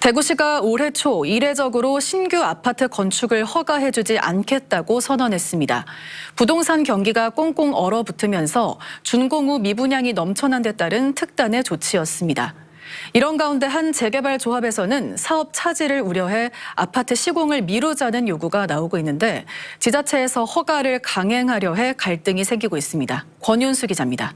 대구시가 올해 초 이례적으로 신규 아파트 건축을 허가해주지 않겠다고 선언했습니다. 부동산 경기가 꽁꽁 얼어붙으면서 준공후 미분양이 넘쳐난 데 따른 특단의 조치였습니다. 이런 가운데 한 재개발 조합에서는 사업 차질을 우려해 아파트 시공을 미루자는 요구가 나오고 있는데 지자체에서 허가를 강행하려 해 갈등이 생기고 있습니다. 권윤수 기자입니다.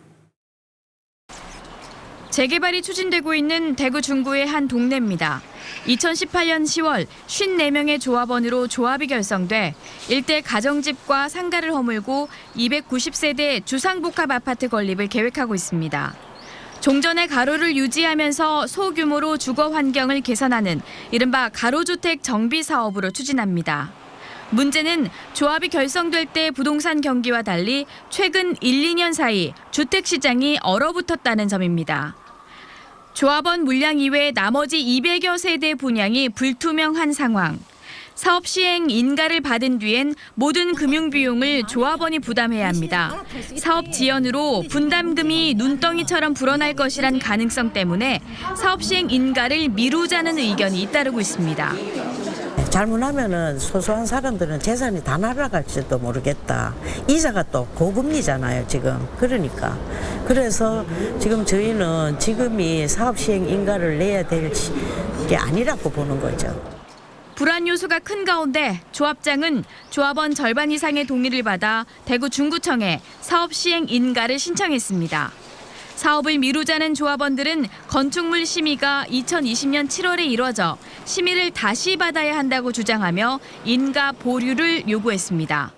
재개발이 추진되고 있는 대구 중구의 한 동네입니다. 2018년 10월 54명의 조합원으로 조합이 결성돼 일대 가정집과 상가를 허물고 290세대 주상복합 아파트 건립을 계획하고 있습니다. 종전의 가로를 유지하면서 소규모로 주거 환경을 개선하는 이른바 가로주택 정비 사업으로 추진합니다. 문제는 조합이 결성될 때 부동산 경기와 달리 최근 1, 2년 사이 주택 시장이 얼어붙었다는 점입니다. 조합원 물량 이외에 나머지 200여 세대 분양이 불투명한 상황. 사업 시행 인가를 받은 뒤엔 모든 금융 비용을 조합원이 부담해야 합니다. 사업 지연으로 분담금이 눈덩이처럼 불어날 것이란 가능성 때문에 사업 시행 인가를 미루자는 의견이 잇따르고 있습니다. 잘못하면은 소소한 사람들은 재산이 다 날아갈지도 모르겠다. 이자가 또 고금리잖아요, 지금. 그러니까. 그래서 지금 저희는 지금이 사업 시행 인가를 내야 될 게 아니라고 보는 거죠. 불안 요소가 큰 가운데 조합장은 조합원 절반 이상의 동의를 받아 대구 중구청에 사업 시행 인가를 신청했습니다. 사업을 미루자는 조합원들은 건축물 심의가 2020년 7월에 이뤄져 심의를 다시 받아야 한다고 주장하며 인가 보류를 요구했습니다.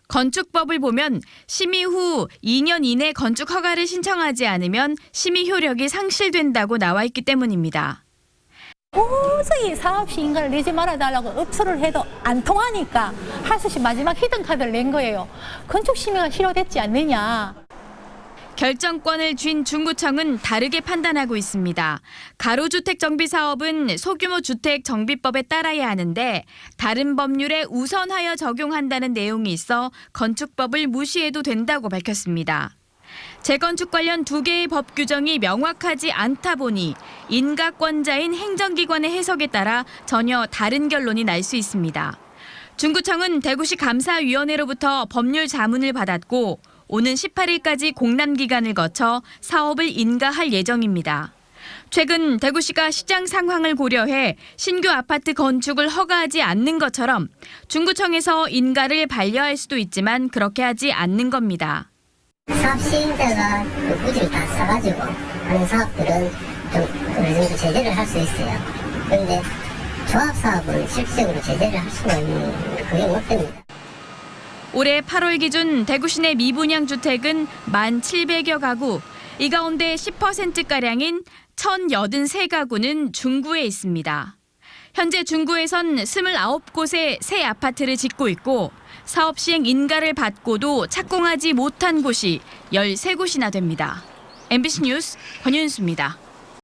건축법을 보면 심의 후 2년 이내 건축 허가를 신청하지 않으면 심의 효력이 상실된다고 나와 있기 때문입니다. 도저히 사업 시행가를 내지 말아달라고 업소를 해도 안 통하니까 할 수 없이 마지막 히든카드를 낸 거예요. 건축 심의가 실효됐지 않느냐. 결정권을 쥔 중구청은 다르게 판단하고 있습니다. 가로주택 정비 사업은 소규모 주택 정비법에 따라야 하는데 다른 법률에 우선하여 적용한다는 내용이 있어 건축법을 무시해도 된다고 밝혔습니다. 재건축 관련 2개의 법 규정이 명확하지 않다 보니 인가권자인 행정기관의 해석에 따라 전혀 다른 결론이 날 수 있습니다. 중구청은 대구시 감사위원회로부터 법률 자문을 받았고 오는 18일까지 공람 기간을 거쳐 사업을 인가할 예정입니다. 최근 대구시가 시장 상황을 고려해 신규 아파트 건축을 허가하지 않는 것처럼 중구청에서 인가를 반려할 수도 있지만 그렇게 하지 않는 겁니다. 사업 시행자가 꾸준히 다 써가지고 하는 사업들은 좀 어느 정도 제재를 할 수 있어요. 그런데 조합 사업은 실질적으로 제재를 할 수는 그게 못 됩니다. 올해 8월 기준 대구 시내 미분양 주택은 1,700여 가구, 이 가운데 10%가량인 1,083가구는 중구에 있습니다. 현재 중구에선 29곳에 새 아파트를 짓고 있고 사업 시행 인가를 받고도 착공하지 못한 곳이 13곳이나 됩니다. MBC 뉴스 권윤수입니다.